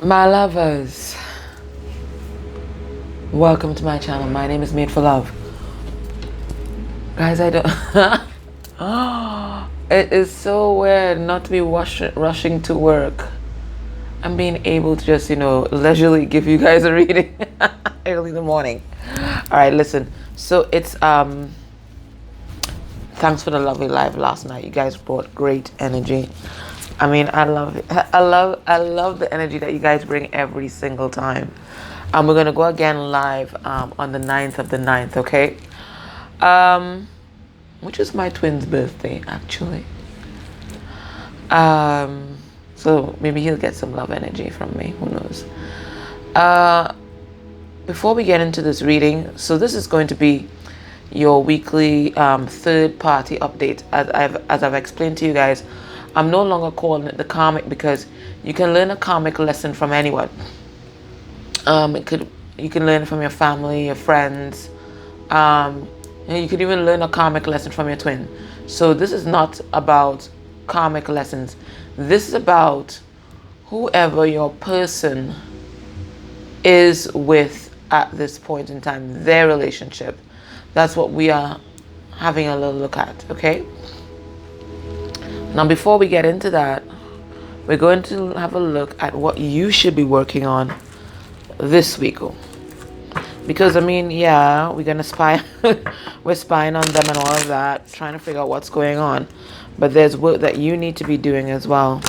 My lovers, welcome to my channel. My name is Made for Love. Guys, I don't... It is so weird not to be rushing to work and being able to just, leisurely give you guys a reading early in the morning. All right, listen. So it's... Thanks for the lovely live last night. You guys brought great energy. I mean, I love it. I love the energy that you guys bring every single time. We're gonna go again live on the 9th of the 9th, okay? Which is my twin's birthday, actually. So maybe he'll get some love energy from me. Who knows? Before we get into this reading, so this is going to be your weekly third-party update. As I've explained to you guys, I'm no longer calling it the karmic because you can learn a karmic lesson from anyone. You can learn it from your family, your friends. You could even learn a karmic lesson from your twin. So this is not about karmic lessons. This is about whoever your person is with at this point in time, their relationship. That's what we are having a little look at, okay? Now, before we get into that, we're going to have a look at what you should be working on this week. Because, I mean, yeah, we're going to spy. We're spying on them and all of that, trying to figure out what's going on. But there's work that you need to be doing as well.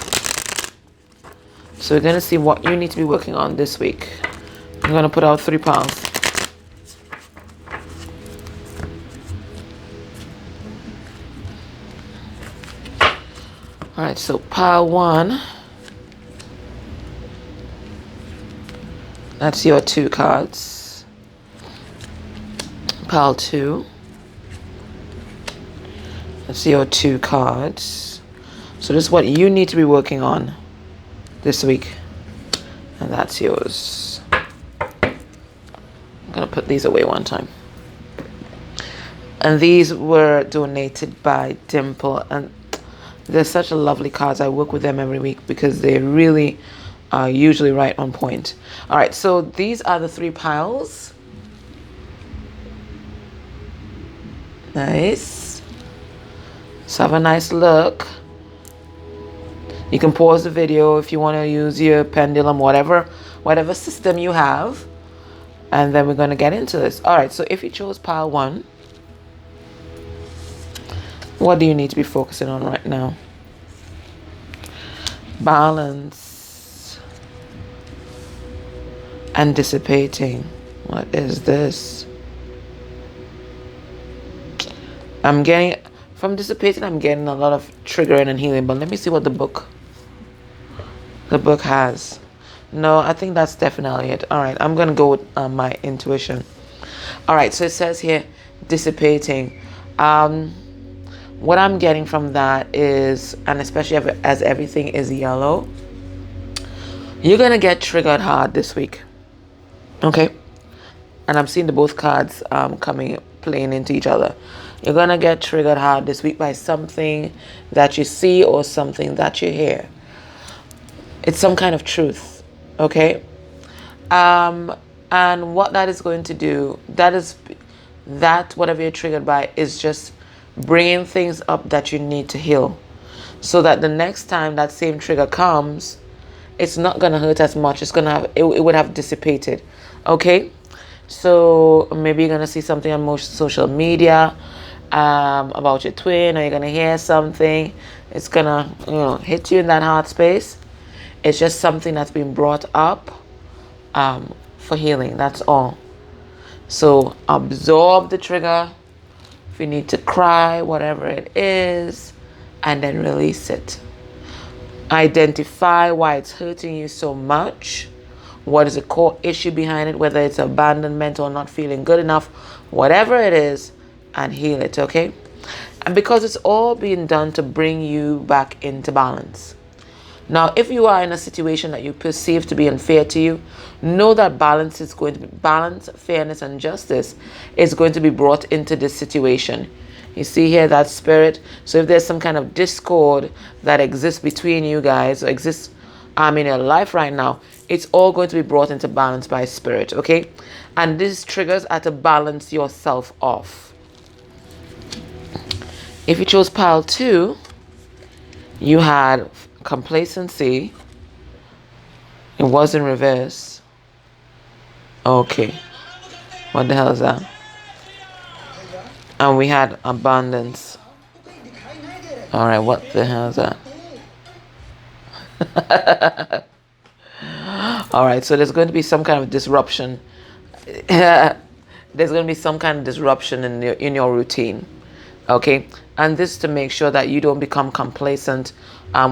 So we're going to see what you need to be working on this week. I'm going to put out 3 piles. All right, so pile 1, that's your 2 cards. Pile 2, that's your 2 cards. So this is what you need to be working on this week, and that's yours. I'm gonna put these away one time. And these were donated by Dimple, and they're such a lovely cards. I work with them every week because they really are usually right on point. All right, so these are the 3 piles. Nice. So have a nice look. You can pause the video if you want to use your pendulum, whatever system you have. And then we're going to get into this. All right, so if you chose pile 1, what do you need to be focusing on right now? Balance and dissipating. What is this? I'm getting, from dissipating, I'm getting a lot of triggering and healing. But let me see what the book has. No, I think that's definitely it. All right, I'm going to go with my intuition. All right, so it says here, dissipating. What I'm getting from that is, and especially as everything is yellow, you're going to get triggered hard this week. Okay? And I'm seeing the both cards playing into each other. You're going to get triggered hard this week by something that you see or something that you hear. It's some kind of truth. Okay? And what that is going to do, whatever you're triggered by, is just bringing things up that you need to heal, so that the next time that same trigger comes, it's not gonna hurt as much. It's gonna have it would have dissipated. Okay, so maybe you're gonna see something on social media about your twin, or you're gonna hear something. It's gonna hit you in that heart space. It's just something that's been brought up for healing. That's all. So absorb the trigger. If you need to cry, whatever it is, and then release it. Identify why it's hurting you so much. What is the core issue behind it, whether it's abandonment or not feeling good enough, whatever it is, and heal it, okay? And because it's all being done to bring you back into balance. Now, if you are in a situation that you perceive to be unfair to you, know that balance, fairness, and justice is going to be brought into this situation. You see here that spirit. So if there's some kind of discord that exists between you guys, or exists in your life right now, It's all going to be brought into balance by spirit, okay? And these triggers are to balance yourself off. If you chose pile 2, you had complacency. It was in reverse. Okay. What the hell is that? And we had abundance. All right, what the hell is that? All right, so there's going to be some kind of disruption. There's going to be some kind of disruption in your routine. Okay, and this to make sure that you don't become complacent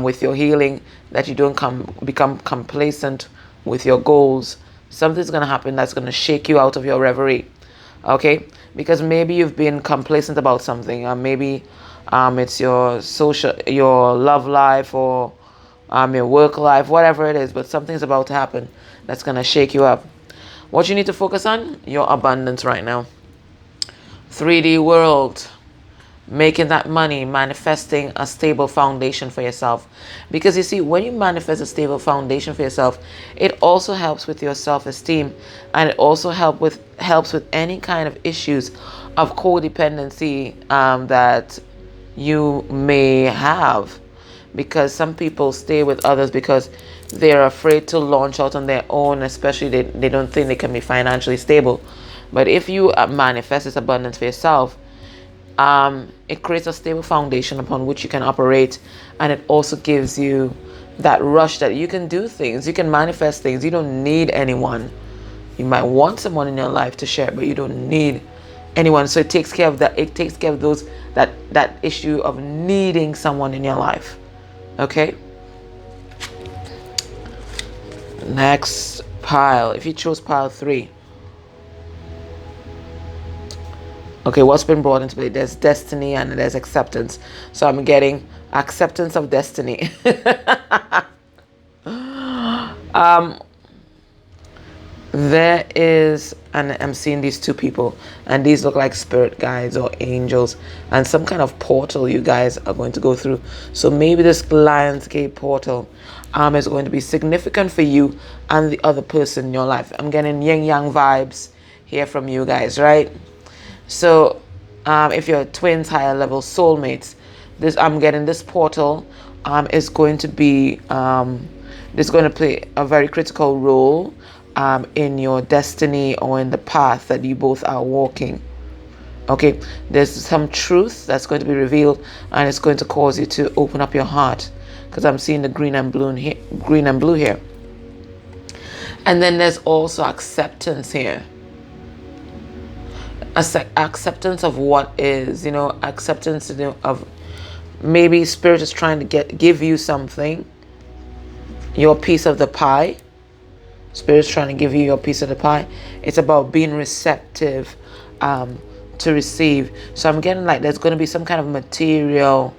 with your healing, that you don't become complacent with your goals. Something's going to happen that's going to shake you out of your reverie. Okay, because maybe you've been complacent about something, maybe it's your love life, or your work life, whatever it is, but something's about to happen that's going to shake you up. What you need to focus on? Your abundance right now. 3D world. Making that money, manifesting a stable foundation for yourself. Because you see, when you manifest a stable foundation for yourself, it also helps with your self-esteem, and it also helps with any kind of issues of codependency that you may have. Because some people stay with others because they're afraid to launch out on their own, especially they don't think they can be financially stable. But if you manifest this abundance for yourself, it creates a stable foundation upon which you can operate, and it also gives you that rush that you can do things, you can manifest things. You don't need anyone. You might want someone in your life to share, but you don't need anyone. So it takes care of that. It takes care of that issue of needing someone in your life. Okay. Next pile. If you chose pile 3. Okay, what's been brought into play? There's destiny and there's acceptance. So I'm getting acceptance of destiny. There is, and I'm seeing these 2 people, and these look like spirit guides or angels, and some kind of portal you guys are going to go through. So maybe this Lionsgate portal is going to be significant for you and the other person in your life. I'm getting yin yang vibes here from you guys, right? So if you're twins, higher level soulmates, I'm getting this portal is going to be this is going to play a very critical role in your destiny or in the path that you both are walking. Okay, there's some truth that's going to be revealed, and it's going to cause you to open up your heart, because I'm seeing the green and blue here. And then there's also acceptance here. Acceptance of what is, acceptance of maybe spirit is trying to give you something, your piece of the pie. Spirit's trying to give you your piece of the pie. It's about being receptive to receive. So I'm getting like there's going to be some kind of material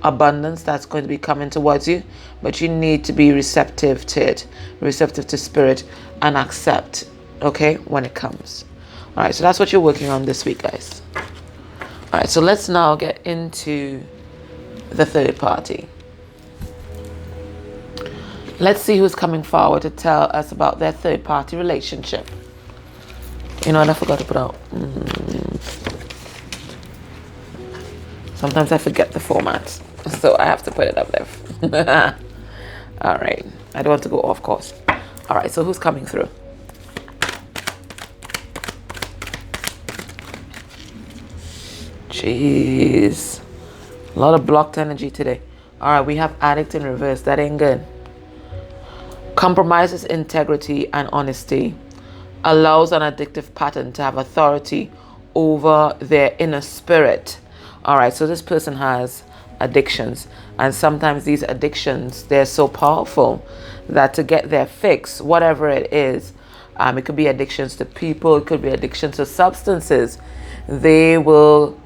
abundance that's going to be coming towards you, but you need to be receptive to it, receptive to spirit, and accept, okay, when it comes. All right, so that's what you're working on this week, guys. All right, so let's now get into the third party. Let's see who's coming forward to tell us about their third party relationship. You know what I forgot to put out? Sometimes I forget the format, so I have to put it up there. All right, I don't want to go off course. All right, so who's coming through? Jeez, a lot of blocked energy today. All right, we have addict in reverse. That ain't good. Compromises integrity and honesty. Allows an addictive pattern to have authority over their inner spirit. All right, so this person has addictions, and sometimes these addictions, they're so powerful that to get their fix, whatever it is, it could be addictions to people, it could be addictions to substances, they will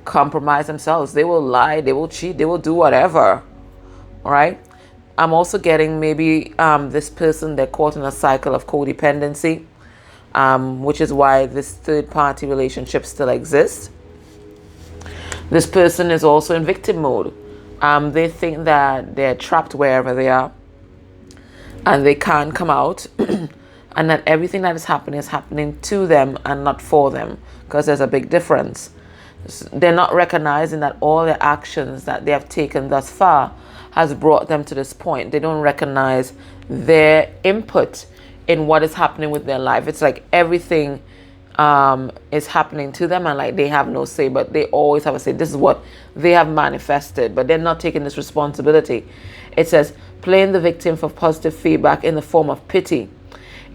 compromise themselves, they will lie, they will cheat, they will do whatever. All right. I'm also getting maybe this person, they're caught in a cycle of codependency, which is why this third party relationship still exists. This person is also in victim mode. They think that they're trapped wherever they are. and they can't come out, and that everything that is happening to them and not for them, because there's a big difference. They're not recognizing that all the actions that they have taken thus far has brought them to this point. They don't recognize their input in what is happening with their life. It's like everything is happening to them, and like they have no say, but they always have a say. This is what they have manifested, but they're not taking this responsibility. It says, playing the victim for positive feedback in the form of pity,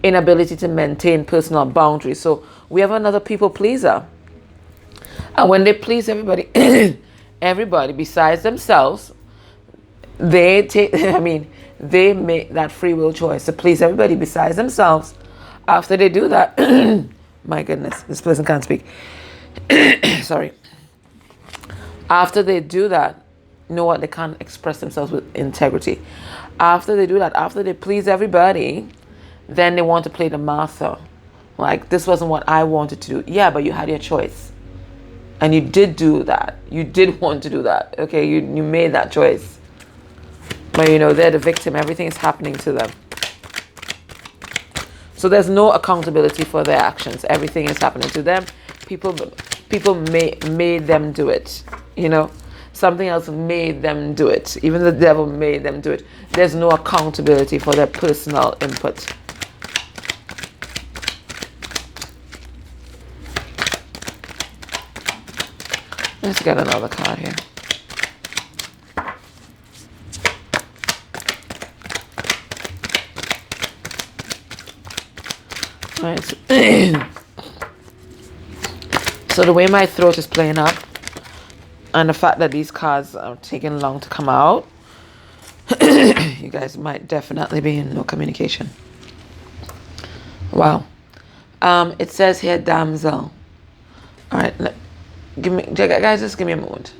inability to maintain personal boundaries. So we have another people pleaser. And when they please everybody, everybody besides themselves, they take, they make that free will choice to please everybody besides themselves. After they do that, my goodness, this person can't speak. Sorry. After they do that, you know what? They can't express themselves with integrity. After they do that, after they please everybody, then they want to play the Martha. Like, this wasn't what I wanted to do. Yeah, but you had your choice. And you did do that. You did want to do that. Okay, you made that choice. But they're the victim. Everything is happening to them. So there's no accountability for their actions. Everything is happening to them. People made them do it. Something else made them do it. Even the devil made them do it. There's no accountability for their personal input. Let's get another card here. All right. So the way my throat is playing up, and the fact that these cards are taking long to come out, you guys might definitely be in no communication. Wow. It says here, damsel. All right. Guys, just give me a moment.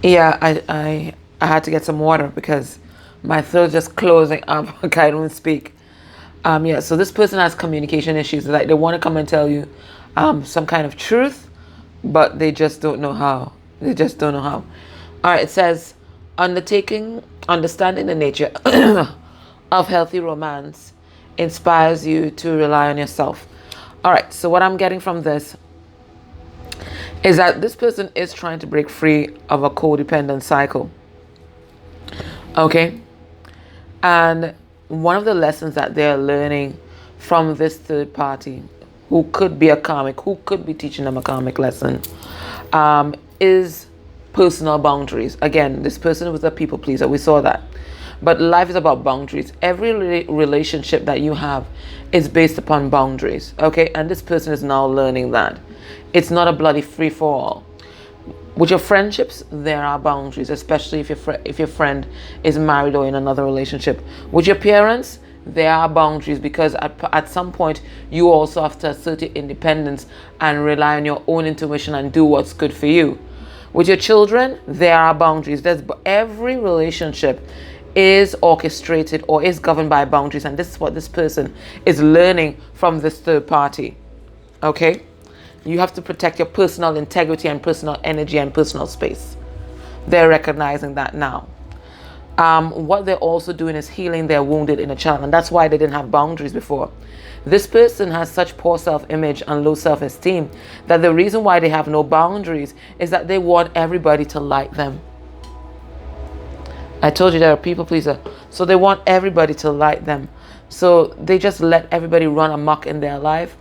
Yeah, I had to get some water because my throat's just closing up. I don't speak. Yeah, so this person has communication issues. Like, they want to come and tell you some kind of truth, but they just don't know how. They just don't know how. All right, it says, understanding the nature of healthy romance inspires you to rely on yourself. All right, so what I'm getting from this is that this person is trying to break free of a codependent cycle. Okay? And one of the lessons that they're learning from this third party, who could be a karmic, who could be teaching them a karmic lesson, is personal boundaries. Again, this person was a people pleaser. We saw that. But life is about boundaries. Every relationship that you have is based upon boundaries. Okay? And this person is now learning that. It's not a bloody free-for-all. With your friendships, there are boundaries, especially if your friend is married or in another relationship. With your parents, there are boundaries, because at some point you also have to assert your independence and rely on your own intuition and do what's good for you. With your children, there are boundaries. Every relationship is orchestrated or is governed by boundaries, and this is what this person is learning from this third party. Okay? You have to protect your personal integrity and personal energy and personal space. They're recognizing that now. What they're also doing is healing their wounded inner child, and that's why they didn't have boundaries before. This person has such poor self-image and low self-esteem that the reason why they have no boundaries is that they want everybody to like them. I told you they're a people pleaser, so they want everybody to like them. So they just let everybody run amok in their life,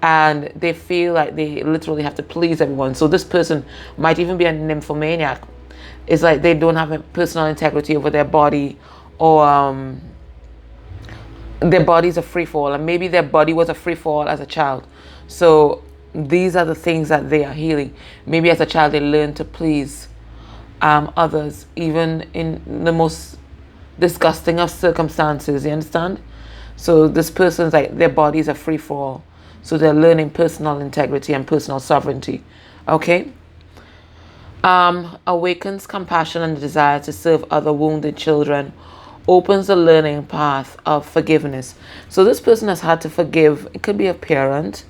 and they feel like they literally have to please everyone. So this person might even be a nymphomaniac. It's like they don't have a personal integrity over their body, or their body's a free-for-all, and maybe their body was a free-for-all as a child. So these are the things that they are healing. Maybe as a child they learned to please others, even in the most disgusting of circumstances. You understand? So this person's like, their bodies are free-for-all. So they're learning personal integrity and personal sovereignty. Okay? Awakens compassion and desire to serve other wounded children. Opens the learning path of forgiveness. So this person has had to forgive. It could be a parent,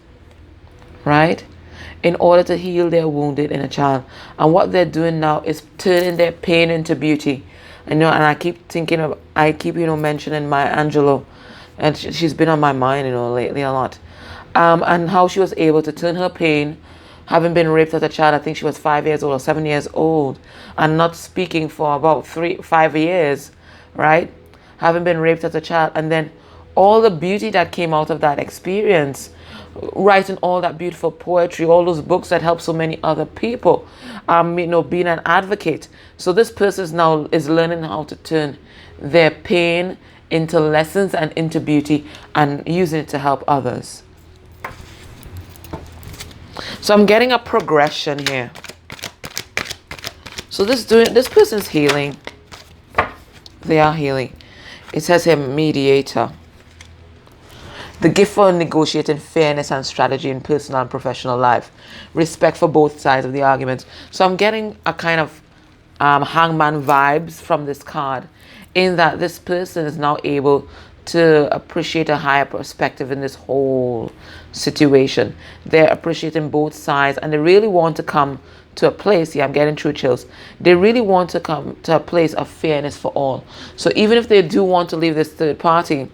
right? In order to heal their wounded inner child. And what they're doing now is turning their pain into beauty. And I keep thinking of, I keep, mentioning Maya Angelou, and she's been on my mind, lately a lot. And how she was able to turn her pain, having been raped as a child, I think she was 5 years old or 7 years old, and not speaking for about 5 years, right? Having been raped as a child, and then all the beauty that came out of that experience, writing all that beautiful poetry, all those books that help so many other people, being an advocate. So this person now is learning how to turn their pain into lessons and into beauty, and using it to help others. So I'm getting a progression here. So this person's healing. They are healing. It says here, mediator. The gift for negotiating fairness and strategy in personal and professional life. Respect for both sides of the argument. So I'm getting a kind of hangman vibes from this card, in that this person is now able to appreciate a higher perspective in this whole situation. They're appreciating both sides, and they really want to come to a place. Yeah, I'm getting true chills. They really want to come to a place of fairness for all. So even if they do want to leave this third party,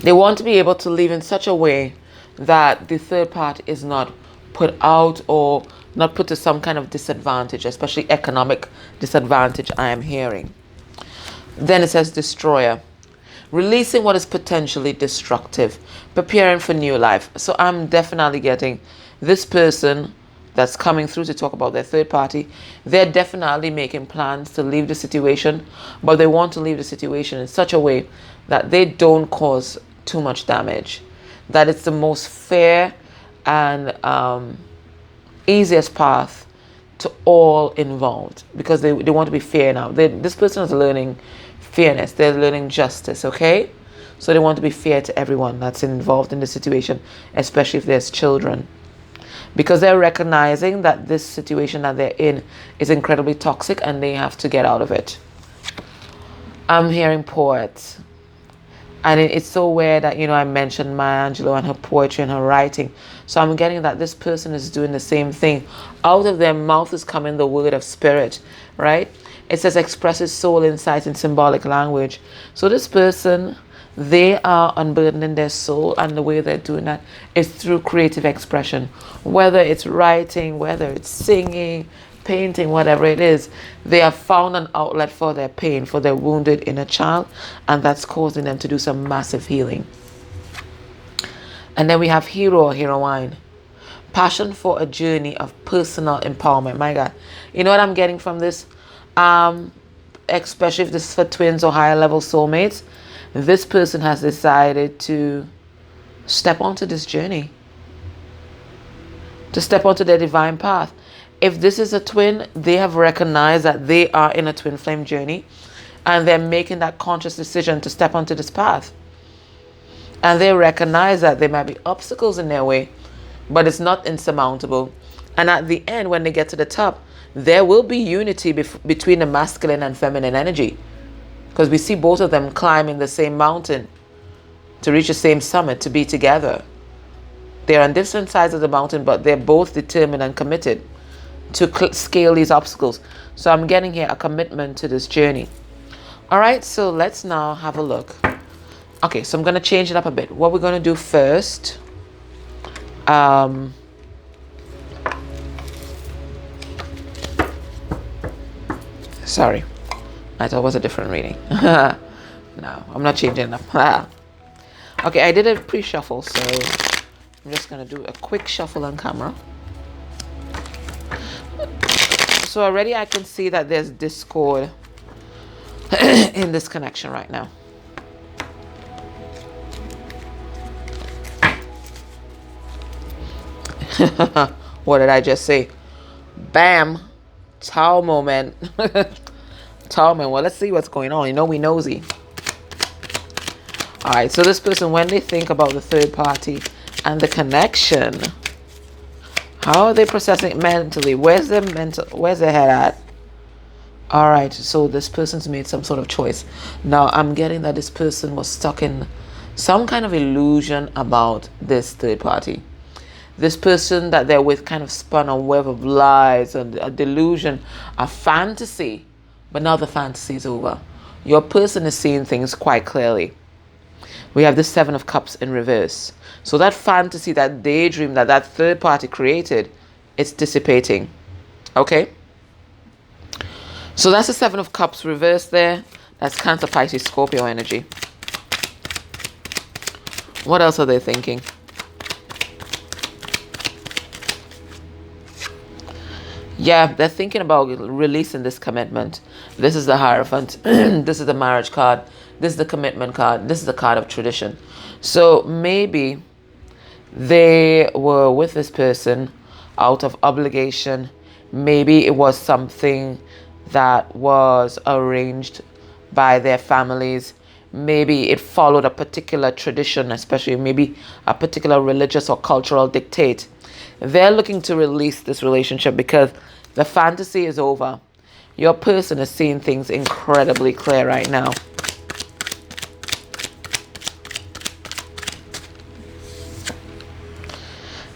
they want to be able to leave in such a way that the third party is not put out or not put to some kind of disadvantage, especially economic disadvantage, I am hearing. Then it says destroyer. Releasing what is potentially destructive, preparing for new life. So I'm definitely getting this person that's coming through to talk about their third party. They're definitely making plans to leave the situation, but they want to leave the situation in such a way that they don't cause too much damage, that it's the most fair and easiest path to all involved, because they want to be fair now. This person is learning fairness. They're learning justice, okay? So they want to be fair to everyone that's involved in the situation, especially if there's children, because they're recognizing that this situation that they're in is incredibly toxic and they have to get out of it. I'm hearing poets. And it's so weird that, I mentioned Maya Angelou and her poetry and her writing. So I'm getting that this person is doing the same thing. Out of their mouth is coming the word of spirit, right? It says expresses soul insight in symbolic language. So this person, they are unburdening their soul, and the way they're doing that is through creative expression. Whether it's writing, whether it's singing, painting, whatever it is, they have found an outlet for their pain, for their wounded inner child, and that's causing them to do some massive healing. And then we have hero or heroine. Passion for a journey of personal empowerment. My God. You know what I'm getting from this? Especially if this is for twins or higher level soulmates, this person has decided to step onto this journey, to step onto their divine path. If this is a twin, they have recognized that they are in a twin flame journey, and they're making that conscious decision to step onto this path. And they recognize that there might be obstacles in their way, but it's not insurmountable. And at the end, when they get to the top, there will be unity between the masculine and feminine energy, because we see both of them climbing the same mountain to reach the same summit, to be together. They're on different sides of the mountain, but they're both determined and committed to scale these obstacles. So I'm getting here a commitment to this journey. All right, so let's now have a look. Okay, so I'm going to change it up a bit. What we're going to do first, sorry, I thought it was a different reading. No, I'm not changing it up. Okay, I did a pre-shuffle, so I'm just going to do a quick shuffle on camera. So already I can see that there's discord in this connection right now. What did I just say? Bam. Towel moment. Towel moment. Well, let's see what's going on. We nosy. All right. So this person, when they think about the third party and the connection, how are they processing it mentally? Where's their head at? All right. So this person's made some sort of choice. Now I'm getting that this person was stuck in some kind of illusion about this third party. This person that they're with kind of spun a web of lies and a delusion, a fantasy but now the fantasy is over. Your person is seeing things quite clearly. We have the Seven of Cups in reverse. So that fantasy, that daydream that that third party created, it's dissipating. Okay? So that's the Seven of Cups reverse there. That's Cancer, Pisces, Scorpio energy. What else are they thinking? Yeah, they're thinking about releasing this commitment. This is the Hierophant. This is the marriage card. This is the commitment card. This is the card of tradition. So maybe they were with this person out of obligation. Maybe it was something that was arranged by their families. Maybe it followed a particular tradition, especially maybe a particular religious or cultural dictate. They're looking to release this relationship because the fantasy is over. Your person is seeing things incredibly clear right now.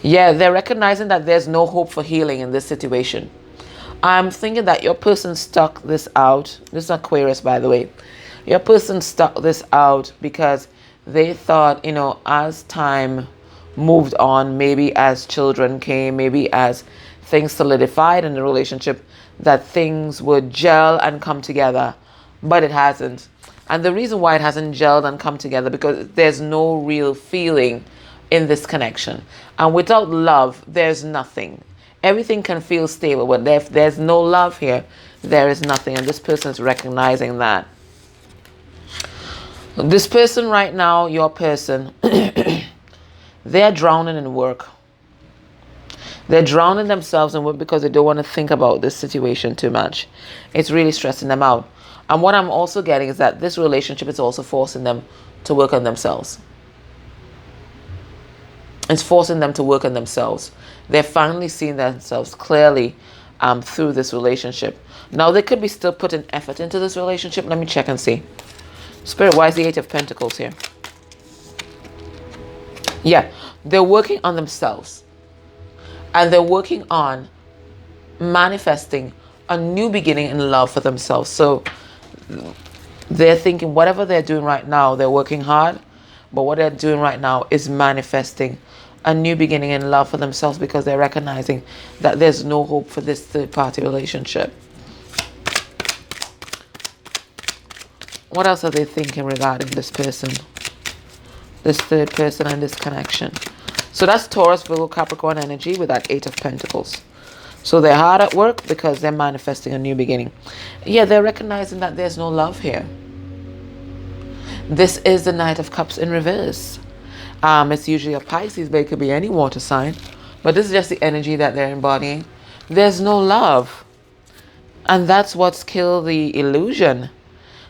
Yeah, they're recognizing that there's no hope for healing in this situation. I'm thinking that your person stuck this out. This is Aquarius, by the way. Your person stuck this out because they thought, as time moved on, maybe as children came, maybe as things solidified in the relationship, that things would gel and come together. But it hasn't. And the reason why it hasn't gelled and come together, because there's no real feeling in this connection. And without love, there's nothing. Everything can feel stable, but if there's no love here, there is nothing. And this person is recognizing that. This person right now, your person, they're drowning in work. They're drowning themselves in work because they don't want to think about this situation too much. It's really stressing them out. And what I'm also getting is that this relationship is also forcing them to work on themselves. It's forcing them to work on themselves. They're finally seeing themselves clearly through this relationship. Now, they could be still putting effort into this relationship. Let me check and see. Spirit, why is the Eight of Pentacles here? Yeah, they're working on themselves. And they're working on manifesting a new beginning in love for themselves. So they're thinking whatever they're doing right now, they're working hard. But what they're doing right now is manifesting a new beginning in love for themselves because they're recognizing that there's no hope for this third-party relationship. What else are they thinking regarding this person? This third person and this connection. So that's Taurus, Virgo, Capricorn energy with that Eight of Pentacles. So they're hard at work because they're manifesting a new beginning. Yeah, they're recognizing that there's no love here. This is the Knight of Cups in reverse. It's usually a Pisces, but it could be any water sign. But this is just the energy that they're embodying. There's no love. And that's what's killed the illusion.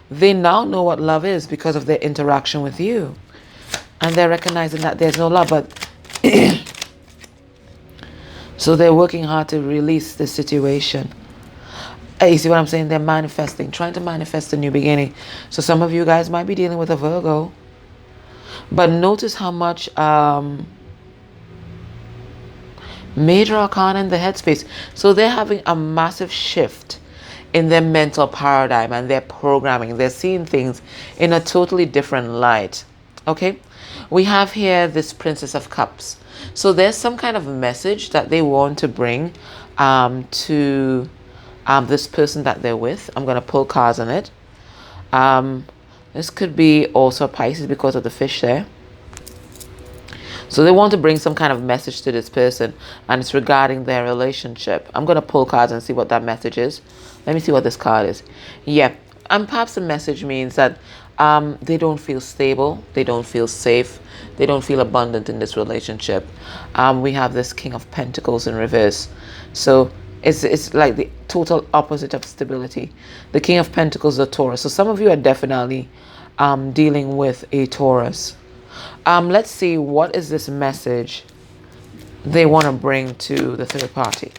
They now know what love is because of their interaction with you. And they're recognizing that there's no love. But so they're working hard to release the situation. You see what I'm saying? They're manifesting, trying to manifest a new beginning. So some of you guys might be dealing with a Virgo. But notice how much major arcana in the headspace. So they're having a massive shift in their mental paradigm and their programming. They're seeing things in a totally different light. Okay? We have here this Princess of Cups. So there's some kind of message that they want to bring to this person that they're with. I'm going to pull cards on it. This could be also Pisces because of the fish there. So they want to bring some kind of message to this person, and it's regarding their relationship. I'm going to pull cards and see what that message is. Let me see what this card is. Yeah, and perhaps the message means that they don't feel stable, they don't feel safe, they don't feel abundant in this relationship. We have this King of Pentacles in reverse. So it's like the total opposite of stability. The King of Pentacles is a Taurus. So some of you are definitely dealing with a Taurus. Let's see, what is this message they want to bring to the third party?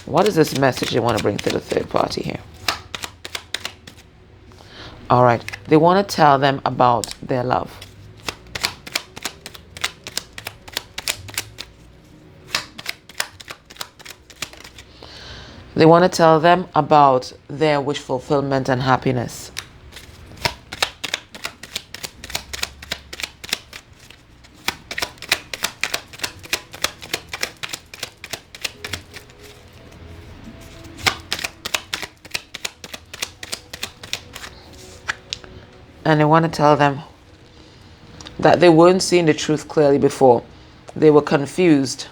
What is this message they want to bring to the third party here? All right. They want to tell them about their love. They want to tell them about their wish fulfillment and happiness. And they want to tell them that they weren't seeing the truth clearly before. They were confused.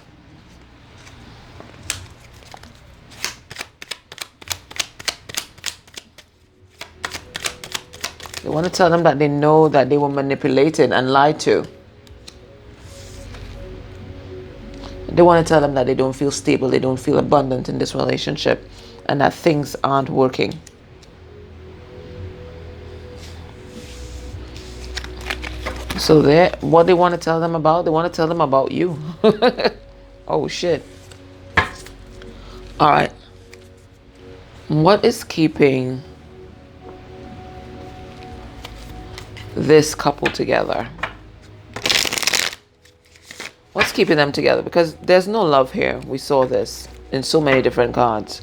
They want to tell them that they know that they were manipulated and lied to. They want to tell them that they don't feel stable, they don't feel abundant in this relationship, and that things aren't working. So what they want to tell them about, they want to tell them about you. Oh shit. All right. What is keeping this couple together? What's keeping them together? Because there's no love here. We saw this in so many different cards.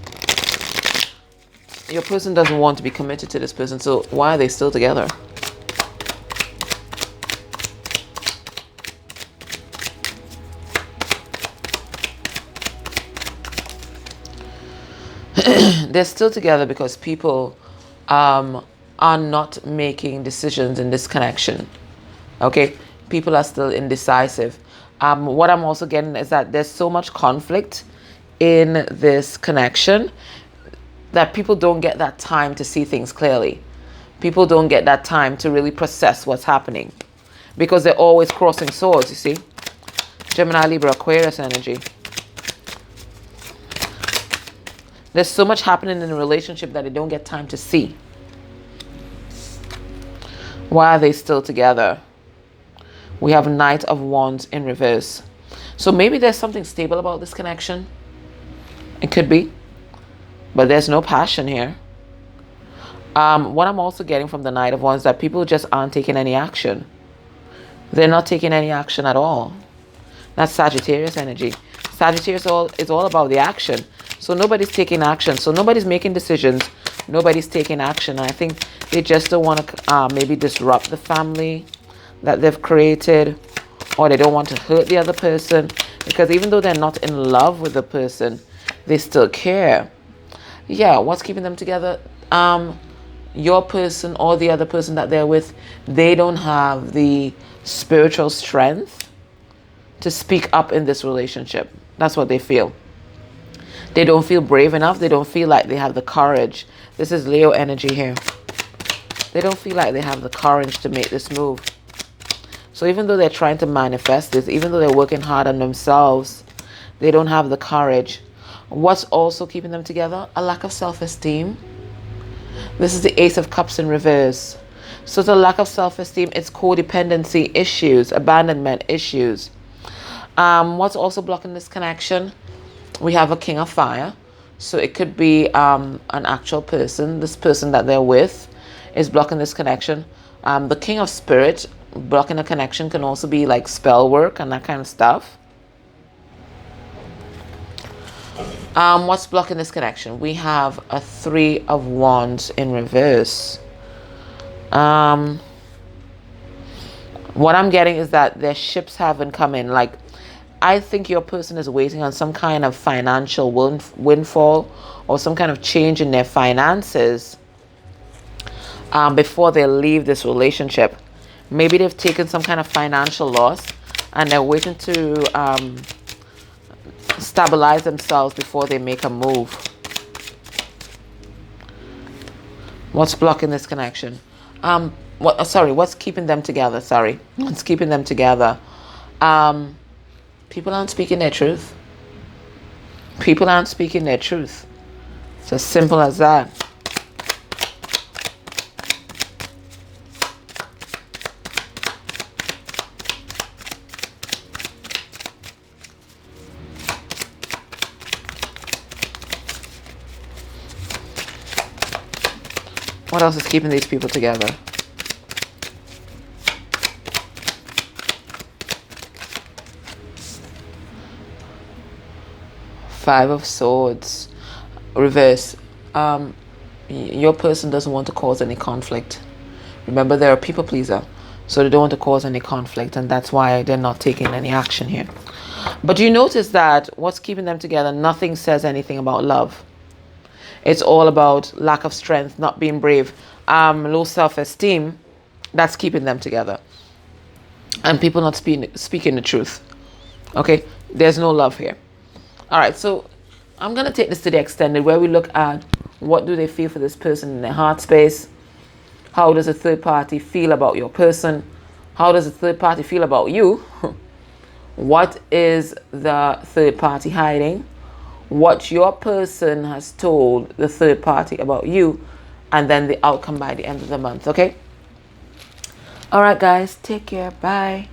Your person doesn't want to be committed to this person, so why are they still together? They're still together because people are not making decisions in this connection. Okay? People are still indecisive. What I'm also getting is that there's so much conflict in this connection that people don't get that time to see things clearly. People don't get that time to really process what's happening because they're always crossing swords, you see? Gemini, Libra, Aquarius energy. There's so much happening in a relationship that they don't get time to see. Why are they still together? We have Knight of Wands in reverse. So maybe there's something stable about this connection. It could be. But there's no passion here. What I'm also getting from the Knight of Wands is that people just aren't taking any action. They're not taking any action at all. That's Sagittarius energy. Sagittarius is all about the action. So nobody's taking action. So nobody's making decisions. Nobody's taking action. I think they just don't want to maybe disrupt the family that they've created, or they don't want to hurt the other person, because even though they're not in love with the person, they still care. Yeah, what's keeping them together? Your person or the other person that they're with, they don't have the spiritual strength to speak up in this relationship. That's what they feel. They don't feel brave enough. They don't feel like they have the courage. This is Leo energy here. They don't feel like they have the courage to make this move. So even though they're trying to manifest this, even though they're working hard on themselves, they don't have the courage. What's also keeping them together? A lack of self-esteem. This is the Ace of Cups in reverse. So it's a lack of self-esteem. It's codependency issues, abandonment issues. What's also blocking this connection? We have a King of Fire. So it could be an actual person. This person that they're with is blocking this connection. The King of Spirit blocking a connection can also be like spell work and that kind of stuff. What's blocking this connection? We have a Three of Wands in reverse. What I'm getting is that their ships haven't come in. Like, I think your person is waiting on some kind of financial windfall or some kind of change in their finances before they leave this relationship. Maybe they've taken some kind of financial loss and they're waiting to stabilize themselves before they make a move. What's blocking this connection? What's keeping them together? What's keeping them together? People aren't speaking their truth. People aren't speaking their truth. It's as simple as that. What else is keeping these people together? Five of Swords. Reverse. Your person doesn't want to cause any conflict. Remember, they're a people pleaser, so they don't want to cause any conflict, and that's why they're not taking any action here. But you notice that what's keeping them together, nothing says anything about love. It's all about lack of strength, not being brave, low self-esteem. That's keeping them together. And people not speaking the truth. Okay? There's no love here. All right, so I'm going to take this to the extended where we look at what do they feel for this person in their heart space. How does a third party feel about your person? How does a third party feel about you? What is the third party hiding? What your person has told the third party about you, and then the outcome by the end of the month. Okay? All right, guys, take care. Bye.